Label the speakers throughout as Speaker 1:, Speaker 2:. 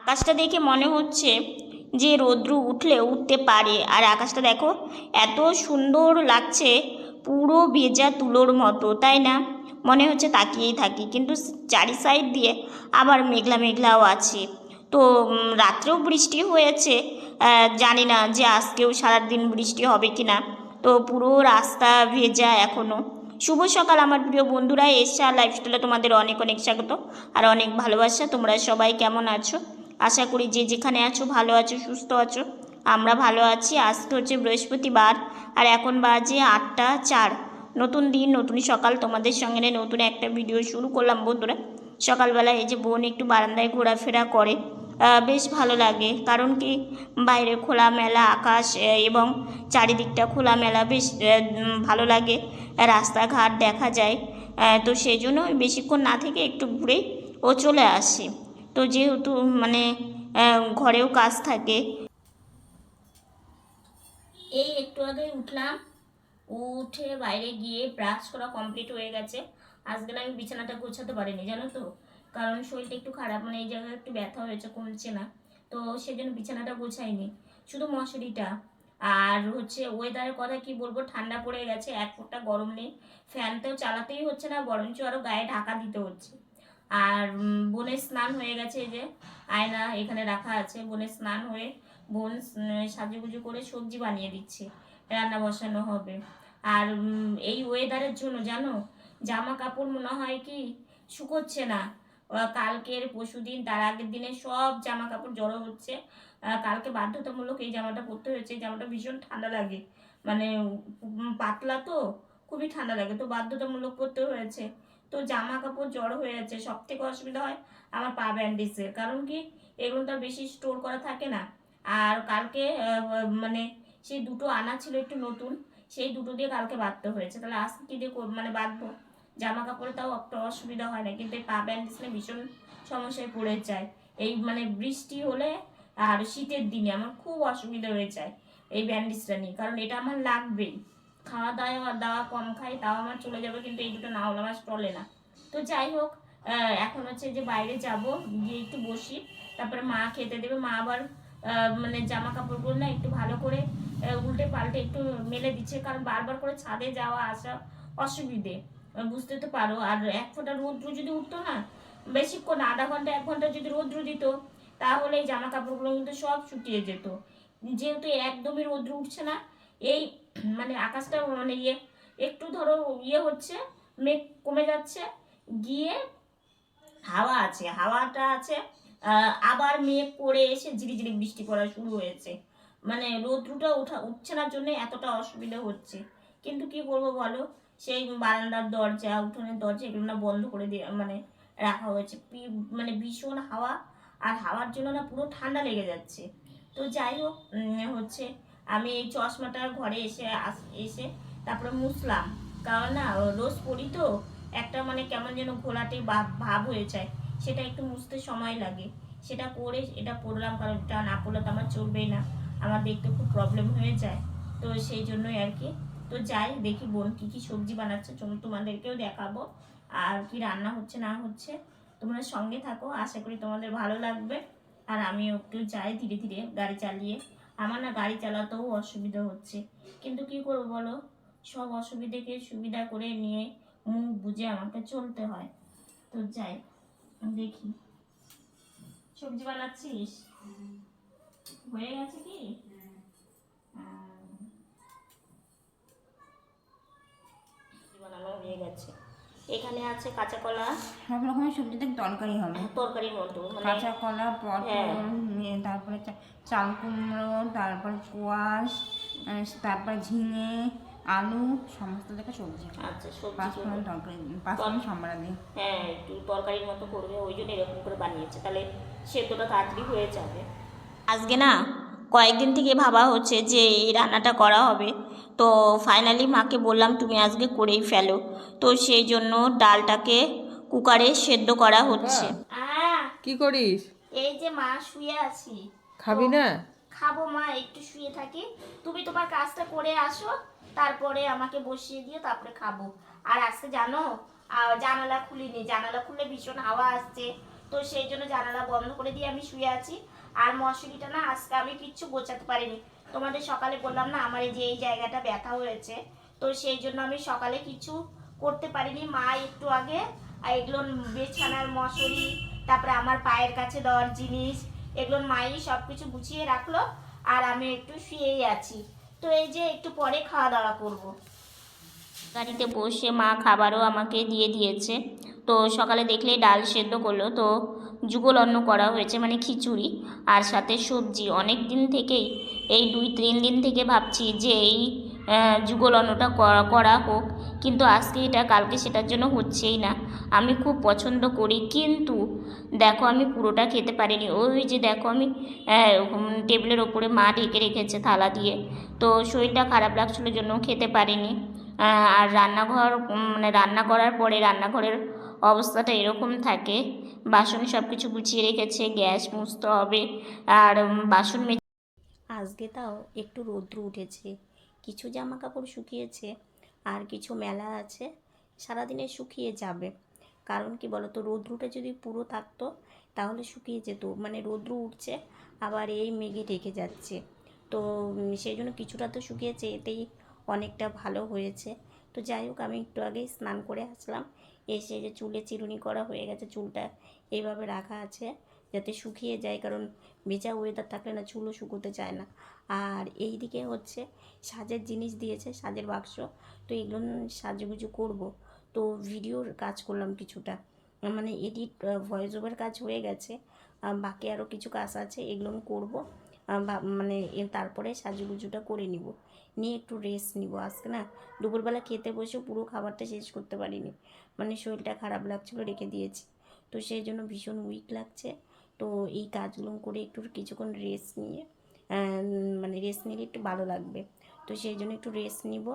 Speaker 1: আকাশটা দেখে মনে হচ্ছে যে রৌদ্র উঠলে উঠতে পারে। আর আকাশটা দেখো এত সুন্দর লাগছে, পুরো ভেজা তুলোর মতো, তাই না? মনে হচ্ছে তাকিয়েই থাকি, কিন্তু চারি সাইড দিয়ে আবার মেঘলা মেঘলাও আছে। তো রাত্রেও বৃষ্টি হয়েছে, জানি না যে আজকেও সারাদিন বৃষ্টি হবে কি না। তো পুরো রাস্তা ভেজা এখনও। শুভ সকাল আমার প্রিয় বন্ধুরা, এশা লাইফস্টাইলে তোমাদের অনেক অনেক স্বাগত আর অনেক ভালোবাসা। তোমরা সবাই কেমন আছো? আশা করি যে যেখানে আছো ভালো আছো, সুস্থ আছো। আমরা ভালো আছি। আজকে হচ্ছে বৃহস্পতিবার আর এখন বাজে 8টা 4। নতুন দিন, নতুন সকাল, তোমাদের সঙ্গে নতুন একটা ভিডিও শুরু করলাম বন্ধুরা। সকালবেলা এই যে বোন একটু বারান্দায় ঘোরাফেরা করে, বেশ ভালো লাগে। কারণ কি, বাইরে খোলামেলা আকাশ এবং চারিদিকটা খোলামেলা, বেশ ভালো লাগে। রাস্তাঘাট দেখা যায়, তো সেই জন্য বেশিক্ষণ না থেকে একটু ঘুরেই ও চলে আসে। তো যেহেতু মানে ঘরেও কাজ থাকে, এই একটু আগে উঠলাম, উঠে বাইরে গিয়ে ব্রাশ করা কমপ্লিট হয়ে গেছে। আজকে আমি বিছানাটা গোছাতে পারিনি জানো তো, কারণ শরীরটা একটু খারাপ, মানে এই জায়গায় একটু ব্যথা হয়েছে, কমছে না। তো সেজন্য বিছানাটা গোছাইনি, শুধু মশারিটা। আর হচ্ছে ওয়েদারের কথা কি বলবো, ঠান্ডা পড়ে গেছে, এক ফোঁটা গরম নেই। ফ্যানটাও চালাতেই হচ্ছে না, বরঞ্চ আরও গায়ে ঢাকা দিতে হচ্ছে। আর বোনের স্নান হয়ে গেছে, এই যে আয়না এখানে রাখা আছে, বোনের স্নান হয়ে বোন সাজুগুজু করে সবজি বানিয়ে দিচ্ছে, রান্না বসানো হবে। আর এই ওয়েদারের জন্য জানো, জামা কাপড় মনে হয় কি শুকোচ্ছে না। কালকের পরশুদিন তার আগের দিনে সব জামা কাপড় জড়ো হচ্ছে। কালকে বাধ্যতামূলক এই জামাটা পরতে হয়েছে, এই জামাটা ভীষণ ঠান্ডা লাগে, মানে পাতলা তো, খুবই ঠান্ডা লাগে, তো বাধ্যতামূলক করতে হয়েছে। তো জামা কাপড় জড়ো হয়ে যাচ্ছে। সব থেকে অসুবিধা হয় আমার পা ব্যান্ডেজের, কারণ কি এগুলো তো বেশি স্টোর করা থাকে না। আর কালকে মানে সেই দুটো আনা ছিল একটু নতুন, সেই দুটো দিয়ে কালকে বাঁধতে হয়েছে। তাহলে আজকে কী দিয়ে মানে বাঁধবো? জামা কাপড়ে তাও একটা অসুবিধা হয় না, কিন্তু এই পা ব্যান্ডেজ নিয়ে ভীষণ সমস্যায় পড়ে যায়। এই মানে বৃষ্টি হলে আর শীতের দিনে আমার খুব অসুবিধা হয়ে যায় এই ব্যান্ডেজটা নিয়ে, কারণ এটা আমার লাগবেই। খাওয়া দাওয়া দাওয়া কম খাই তাও আমার চলে যাবে, কিন্তু এই দুটো না হলে আমার চলে না। তো যাই হোক, এখন হচ্ছে যে বাইরে যাব, গিয়ে একটু বসি, তারপরে মা খেতে দেবে। মা আবার মানে জামা কাপড়গুলো না একটু ভালো করে উল্টে পাল্টে একটু মেলে দিচ্ছে, কারণ বারবার করে ছাদে যাওয়া আসা অসুবিধে, বুঝতে তো পারো। আর এক ফোঁটা রৌদ্র যদি উঠতো না, বেশিক্ষণ আধা ঘন্টা 1 ঘন্টা যদি রৌদ্র দিত, তাহলে এই জামা কাপড়গুলো কিন্তু সব শুকিয়ে যেত। যেহেতু একদমই রৌদ্র উঠছে না, এই মানে আকাশটা মানে একটু ধরো হচ্ছে, মেঘ কমে যাচ্ছে, গিয়ে হাওয়া আছে, হাওয়াটা আছে, আবার মেঘ করে এসে ঝিরিঝিরি বৃষ্টি পড়া শুরু হয়েছে। মানে রৌদ্রটা উঠছে না জন্য এতটা অসুবিধা হচ্ছে। কিন্তু কি করবো বলো, সেই বারান্দার দরজা, উঠোনের দরজা এগুলো না বন্ধ করে দিয়ে মানে রাখা হয়েছে। মানে ভীষণ হাওয়া, আর হাওয়ার জন্য না পুরো ঠান্ডা লেগে যাচ্ছে। তো যাই হোক, হচ্ছে আমি এই চশমাটা ঘরে এসে তারপরে মুছলাম, কারণ না রোজ পড়ি তো, একটা মানে কেমন যেন ঘোলাটে ভাব হয়ে যায়, সেটা একটু মুছতে সময় লাগে। সেটা করে এটা পড়লাম, কারণ এটা না পড়লে তো আমার চলবেই না, আমার দেখতে খুব প্রবলেম হয়ে যায়। তো সেই জন্যই আর কি। তো যাই দেখি বোন কী কী সবজি বানাচ্ছে, তোমাদেরকেও দেখাবো, আর কি রান্না হচ্ছে না হচ্ছে। তোমরা সঙ্গে থাকো, আশা করি তোমাদের ভালো লাগবে। আর আমিও একটু যাই ধীরে ধীরে গাড়ি চালিয়ে। আমার না গাড়ি চালাতেও অসুবিধা হচ্ছে, কিন্তু কি করবো বলো, সব অসুবিধাকে সুবিধা করে নিয়ে মুখ বুঝে আমাকে চলতে হয়। তো যাই দেখি। সবজি বানাচ্ছিস? হয়ে গেছে কি? বানানো হয়ে গেছে। এখানে আছে কাঁচা কলা,
Speaker 2: সব রকমের সবজিতে তরকারি হবে,
Speaker 1: তরকারির মতো, মানে
Speaker 2: কাঁচা কলা, পটল, তারপরে চাল কুমড়ো, তারপরে কোয়াশ, তারপরে ঝিঙে, আলু, সমস্ত থেকে সবজি।
Speaker 1: আচ্ছা সবজি
Speaker 2: পাঁচফোড়ন তরকারি, পাঁচফোড়ন সাম্বারা দিয়ে।
Speaker 1: হ্যাঁ, একটু তরকারির মতো করবে, ওই জন্য এরকম করে বানিয়েছে, তাহলে সেদ্ধটা তাড়াতাড়ি হয়ে যাবে। আজকে না কয়েকদিন থেকে ভাবা হচ্ছে যে এই রান্নাটা করা হবে, তো ফাইনালি মাকে বললাম তুমি আজকে করেই ফেলো। তো সেই জন্য ডালটাকে কুকারে সেদ্ধ করা হচ্ছে।
Speaker 3: কি করিস?
Speaker 1: এই যে মা শুয়ে আছি।
Speaker 3: খাবি না?
Speaker 1: খাবো মা, একটু শুয়ে থাকি, তুমি তোমার কাজটা করে আসো, তারপরে আমাকে বসিয়ে দিও, তারপরে খাবো। আর আজকে জানো জানালা খুলিনি, জানালা খুললে ভীষণ হাওয়া আসছে, তো তো সেই জন্য জানালা বন্ধ করে দিয়ে আমি শুয়ে আছি। আর মশারিটা না আজকে আমি কিচ্ছু গোছাতে পারিনি। তোমাদের সকালে বললাম না আমার এই যে এই জায়গাটা ব্যথা হয়েছে, তো সেই জন্য আমি সকালে কিছু করতে পারিনি। মা একটু আগে এগুলো বিছানার মশারি, তারপরে আমার পায়ের কাছে দেওয়ার জিনিস, এগুলো মাই সব কিছু গুছিয়ে রাখলো, আর আমি একটু শুয়েই আছি। তো এই যে একটু পরে খাওয়া দাওয়া করবো। গাড়িতে বসে মা খাবারও আমাকে দিয়ে দিয়েছে। তো সকালে দেখলেই ডাল সেদ্ধ করলো, তো যুগল অন্ন করা হয়েছে মানে খিচুড়ি, আর সাথে সবজি। অনেক দিন থেকেই এই 2-3 দিন থেকে ভাবছি যে এই যুগল অন্নটা করা হোক, কিন্তু আজকে এটা কালকে সেটার জন্য হচ্ছেই না। আমি খুব পছন্দ করি, কিন্তু দেখো আমি পুরোটা খেতে পারিনি। ওই যে দেখো আমি টেবিলের ওপরে মা ঢেকে রেখেছে থালা দিয়ে, তো শরীরটা খারাপ লাগছিল জন্য খেতে পারিনি। আর রান্নাঘর মানে রান্না করার পরে রান্নাঘরের অবস্থাটা এরকম থাকে, বাসন সব কিছু গুছিয়ে রেখেছে, গ্যাস মুছতে হবে, আর বাসন আজকে তাও একটু রৌদ্র উঠেছে, কিছু জামা কাপড় শুকিয়েছে, আর কিছু মেলা আছে, সারাদিনে শুকিয়ে যাবে। কারণ কি বলতো, রৌদ্রটা যদি পুরো থাকতো তাহলে শুকিয়ে যেত, মানে রৌদ্র উঠছে আবার এই মেঘে ঢেকে যাচ্ছে। তো সেই জন্য কিছুটা তো শুকিয়েছে, এতেই অনেকটা ভালো হয়েছে। তো যাই হোক, আমি একটু আগেই স্নান করে আসলাম, এসে যে চুলে চিরুনি করা হয়ে গেছে, চুলটা এইভাবে রাখা আছে যাতে শুকিয়ে যায়, কারণ ভেজা ওয়েদার থাকলে না চুলও শুকোতে চায় না। আর এই দিকে হচ্ছে সাজের জিনিস দিয়েছে, সাজের বাক্স, তো এগুলো সাজুগুজু করব। তো ভিডিওর কাজ করলাম কিছুটা, মানে এডিট ভয়েস ওভার কাজ হয়ে গেছে, বাকি আরও কিছু কাজ আছে, এগুলো আমি করবো। মানে তারপরে সাজুগুজুটা করে নিব, নিয়ে একটু রেস্ট নিব। আজকে না দুপুরবেলা খেতে বসে পুরো খাবারটা শেষ করতে পারিনি, মানে শরীরটা খারাপ লাগছিলো, রেখে দিয়েছি। তো সেই জন্য ভীষণ উইক লাগছে। তো এই কাজগুলো করে একটু কিছুক্ষণ রেস্ট নিয়ে মানে রেস্ট নিলে একটু ভালো লাগবে। তো সেই জন্য একটু রেস্ট নিব,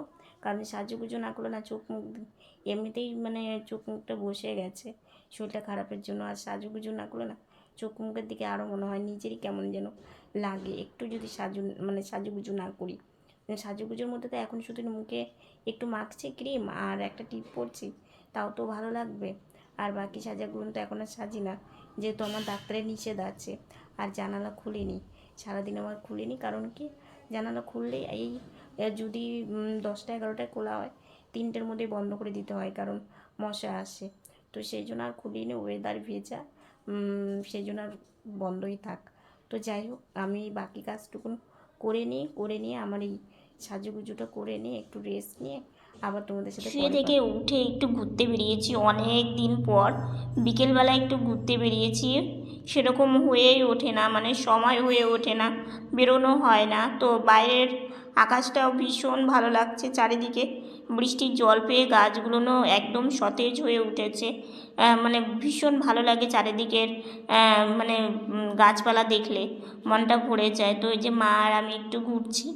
Speaker 1: কারণ সাজুগুজু না করলে না চোখ মুখ এমনিতেই মানে চোখ মুখটা বসে গেছে শরীরটা খারাপের জন্য, আর সাজুগুজু না করলে না চোখ মুখের দিকে আরও মনে হয় নিজেরই কেমন যেন লাগে একটু যদি সাজুগুজু না করি। সাজুগুজুর মধ্যে তো এখন শুধু মুখে একটু মাখছে ক্রিম আর একটা টিপ পরছি, তাও তো ভালো লাগবে। আর বাকি সাজাগুলো তো এখন আর সাজি না, যেহেতু আমার ডাক্তারের নিষেধ আছে। আর জানালা খুলিনি, সারাদিন আমার খুলিনি, কারণ কি জানালা খুললে এই যদি 10টা-11টায় খোলা হয় 3টের মধ্যে বন্ধ করে দিতে হয়, কারণ মশা আসে। তো সেই জন্য আর খুলিনি, ওয়েদার ভেজা, সেই জন্য আর বন্ধই থাক। তো যাই হোক, আমি বাকি কাজটুকুন করে নিয়ে আমার এই সাজুগুজুটা করে নিয়ে একটু রেস্ট নিয়ে আবার তোমাদের সাথে শুয়ে থেকে উঠে একটু ঘুরতে বেরিয়েছি অনেক দিন পর। বিকেলবেলা একটু ঘুরতে বেরিয়েছি, সেরকম হয়েই ওঠে না, মানে সময় হয়ে ওঠে না, বেরোনো হয় না। তো বাইরের আকাশটাও ভীষণ ভালো লাগছে, চারিদিকে বৃষ্টির জল পেয়ে গাছগুলোও একদম সতেজ হয়ে উঠেছে। মানে ভীষণ ভালো লাগে চারিদিকের মানে গাছপালা দেখলে মনটা ভরে যায়। তো এই যে মা আর আমি একটু ঘুরছি,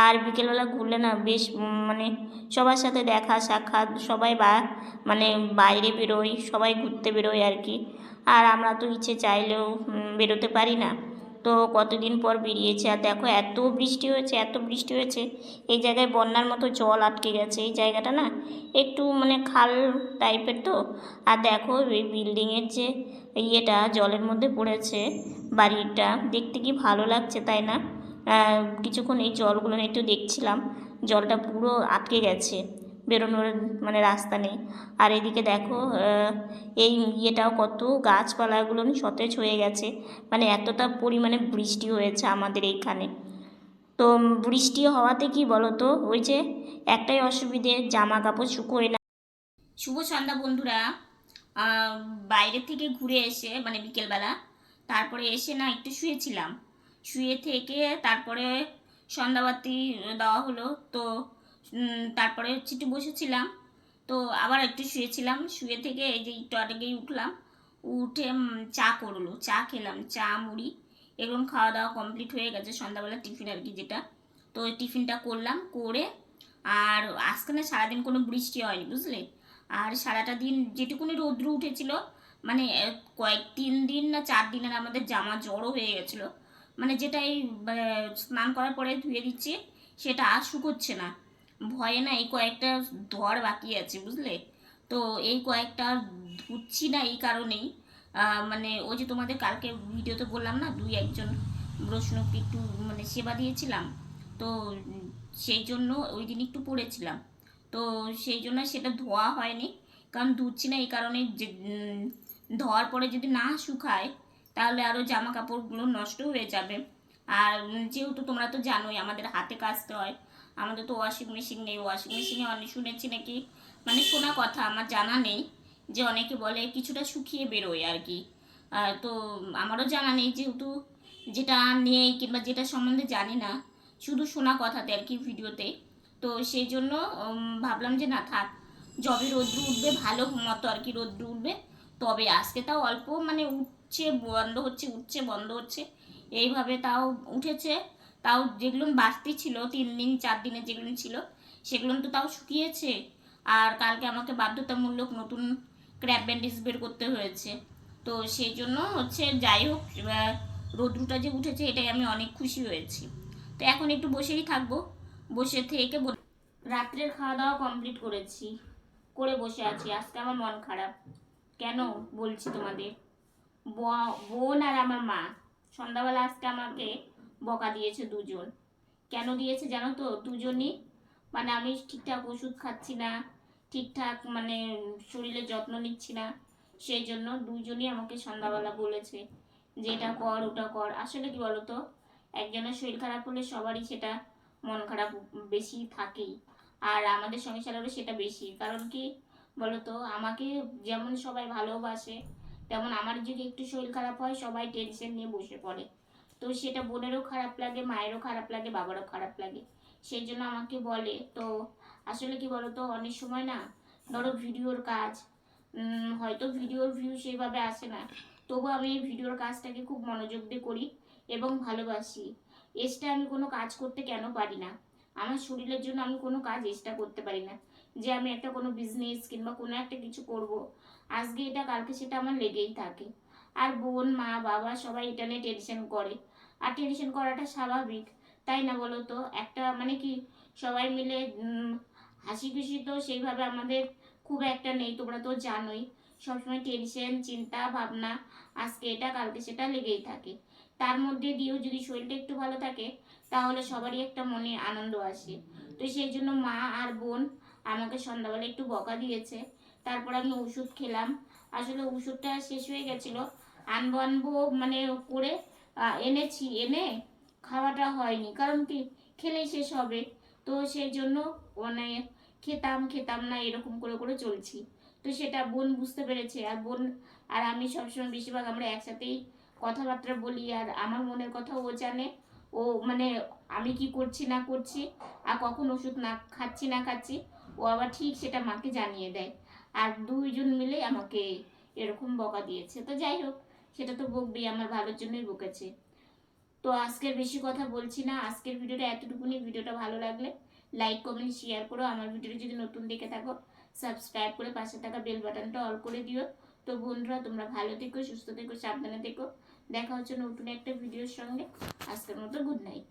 Speaker 1: আর বিকেলবেলা ঘুরলে না বেশ মানে সবার সাথে দেখা সাক্ষাৎ, সবাই মানে বাইরে বেরোই, সবাই ঘুরতে বেরোয় আর কি। আর আমরা তো ইচ্ছে চাইলেও বেরোতে পারি না, তো কতদিন পর বেরিয়েছে। আর দেখো এত বৃষ্টি হয়েছে, এই জায়গায় বন্যার মতো জল আটকে গেছে। এই জায়গাটা না একটু মানে খাল টাইপের, তো আর দেখো এই বিল্ডিংয়ের যে ইয়েটা জলের মধ্যে পড়েছে, বাড়িটা দেখতে কি ভালো লাগছে তাই না। কিছুক্ষণ এই জলগুলো একটু দেখছিলাম, জলটা পুরো আটকে গেছে, বেরোনোর মানে রাস্তা নেই। আর এদিকে দেখো এই ইয়েটাও কত গাছপালাগুলো সতেজ হয়ে গেছে, মানে এতটা পরিমাণে বৃষ্টি হয়েছে আমাদের এইখানে। তো বৃষ্টি হওয়াতে কি বলো তো, ওই যে একটাই অসুবিধে, জামা কাপড় শুকোয় না। শুভ সন্ধ্যা বন্ধুরা। বাইরে থেকে ঘুরে এসে মানে বিকেলবেলা, তারপরে এসে না একটু শুয়েছিলাম, শুয়ে থেকে তারপরে সন্ধ্যাবাতি দেওয়া হলো। তো তারপরে হচ্ছে একটু বসেছিলাম, তো আবার একটু শুয়েছিলাম, শুয়ে থেকে এই যে একটু আগেই উঠলাম, উঠে চা খেলাম, চা মুড়ি এরকম খাওয়া দাওয়া কমপ্লিট হয়ে গেছে, সন্ধ্যাবেলা টিফিন আর কি যেটা। তো ওই টিফিনটা করলাম, করে আর আজকে না সারাদিন কোনো বৃষ্টি হয়নি বুঝলে। আর সারাটা দিন যেটুকুনি রৌদ্র উঠেছিল, মানে 3 দিন না 4 দিনের আমাদের জামা জড়ো হয়ে গেছিলো, মানে যেটা এই স্নান করার পরে ধুয়ে দিচ্ছি সেটা আর শুকোচ্ছে না, ভয়ে না এই কয়েকটা ধোয়ার বাকি আছে বুঝলে। তো এই কয়েকটা ধুচ্ছি না এই কারণেই, মানে ওই যে তোমাদের কালকে ভিডিওতে বললাম না, 2-1 জন বৈষ্ণবকে একটু মানে সেবা দিয়েছিলাম, তো সেই জন্য ওই দিন একটু পড়েছিলাম, তো সেই জন্য সেটা ধোয়া হয়নি, কারণ ধুচ্ছি না এই কারণে যে ধোয়ার পরে যদি না শুকায় তাহলে আরও জামা কাপড়গুলো নষ্ট হয়ে যাবে। আর যেহেতু তোমরা তো জানোই আমাদের হাতে কাচতে হয়, আমাদের তো ওয়াশিং মেশিন নেই। ওয়াশিং মেশিনে অনেক শুনেছি নাকি, মানে শোনা কথা, আমার জানা নেই, যে অনেকে বলে কিছুটা শুকিয়ে বেরোয় আর কি। তো আমারও জানা নেই, যেহেতু যেটা নেই কিংবা যেটা সম্বন্ধে জানি না, শুধু শোনা কথাতে আর কি ভিডিওতে, তো সেই জন্য ভাবলাম যে না থাক, যবে রোদ্র উঠবে ভালো মতো আর কি, রোদ্র উঠবে তবে। আজকে তাও অল্প মানে উঠছে বন্ধ হচ্ছে, উঠছে বন্ধ হচ্ছে, এইভাবে তাও উঠেছে। তাও যেগুলো বাড়তি ছিল 3 দিন 4 দিনে যেগুলো ছিল সেগুলো তো তাও শুকিয়েছে। আর কালকে আমাকে বাধ্যতামূলক নতুন ক্র্যাপ ব্যান্ডেজ বের করতে হয়েছে, তো সেই জন্য হচ্ছে যাই হোক, রোদ্রুটা যে উঠেছে এটাই আমি অনেক খুশি হয়েছি। তো এখন একটু বসেই থাকবো, বসে থেকে রাত্রের খাওয়া দাওয়া কমপ্লিট করেছি, করে বসে আছি। আজকে আমার মন খারাপ, কেন বলছি তোমাদের। বোন আর আমার মা সন্ধ্যাবেলা আজকে আমাকে বকা দিয়েছে 2 জন। কেন দিয়েছে জানো তো? দুজনই মানে আমি ঠিকঠাক ওষুধ খাচ্ছি না, ঠিকঠাক মানে শরীরের যত্ন নিচ্ছি না, সেই জন্য 2জনই আমাকে সন্ধ্যাবেলা বলেছে যে এটা কর ওটা কর। আসলে কি বলতো, একজনের শরীর খারাপ হলে সবারই সেটা মন খারাপ বেশি থাকেই, আর আমাদের সংসারেরও সেটা বেশি। কারণ কি বলতো, আমাকে যেমন সবাই ভালোবাসে, তেমন আমার যদি একটু শরীর খারাপ হয় সবাই টেনশন নিয়ে বসে পড়ে। তো সেটা বোনেরও খারাপ লাগে, মায়েরও খারাপ লাগে, বাবারও খারাপ লাগে, সেই জন্য আমাকে বলে। তো আসলে কি বলতো, অনেক সময় না ধরো ভিডিওর কাজ, হয়তো ভিডিওর ভিউ সেইভাবে আসে না, তবু আমি এই ভিডিওর কাজটাকে খুব মনোযোগ দিয়ে করি এবং ভালোবাসি। এক্সট্রা আমি কোনো কাজ করতে কেন পারি না? আমার শরীরের জন্য আমি কোনো কাজ এক্সট্রা করতে পারি না, যে আমি একটা কোনো বিজনেস কিংবা কোনো একটা কিছু করব, আজকে এটা কালকে সেটা আমার লেগেই থাকে। আর বোন মা বাবা সবাই এটা নিয়ে টেনশন করে, আর টেনশন করাটা স্বাভাবিক, তাই না বলো তো? একটা মানে কি, সবাই মিলে হাসি খুশি তো সেইভাবে আমাদের খুব একটা নেই, তোমরা তো জানোই। সবসময় টেনশন চিন্তা ভাবনা, আজকে এটা কালকে সেটা লেগেই থাকে। তার মধ্যে দিয়েও যদি শরীরটা একটু ভালো থাকে তাহলে সবারই একটা মনে আনন্দ আসে। তো সেই জন্য মা আর বোন আমাকে সন্ধ্যাবেলা একটু বকা দিয়েছে, তারপর আমি ওষুধ খেলাম। আসলে ওষুধটা শেষ হয়ে গেছিলো, আনবো আনবো মানে করে এনেছি, এনে খাওয়াটা হয়নি, কারণ কি খেলেই শেষ হবে। তো সেই জন্য মানে খেতাম খেতাম না এরকম করে করে চলছি। তো সেটা বোন বুঝতে পেরেছে, আর বোন আর আমি সবসময় বেশিরভাগ আমরা একসাথেই কথাবার্তা বলি, আর আমার মনের কথা ও জানে। ও মানে আমি কি করছি না করছি আর কখন ওষুধ না খাচ্ছি না খাচ্ছি, ও আবার ঠিক সেটা মাকে জানিয়ে দেয়। আর 2জন মিলে আমাকে এরকম বকা দিয়েছে। তো যাই হোক, সেটা তো বকবেই, আমার ভালোর জন্যই বকেছে। তো আজকের বেশি কথা বলছি না, আজকের ভিডিওটা এতটুকুনি। ভিডিওটা ভালো লাগলে লাইক কমেন্ট শেয়ার করো, আমার ভিডিওটা যদি নতুন দেখে থাকো সাবস্ক্রাইব করে পাশে থাকা বেল বাটনটা অল করে দিও। তো বন্ধুরা, তোমরা ভালো থেকো, সুস্থ থেকো, সাবধানে থেকো। দেখা হচ্ছে নতুন একটা ভিডিওর সঙ্গে। আজকের মতো গুড নাইট।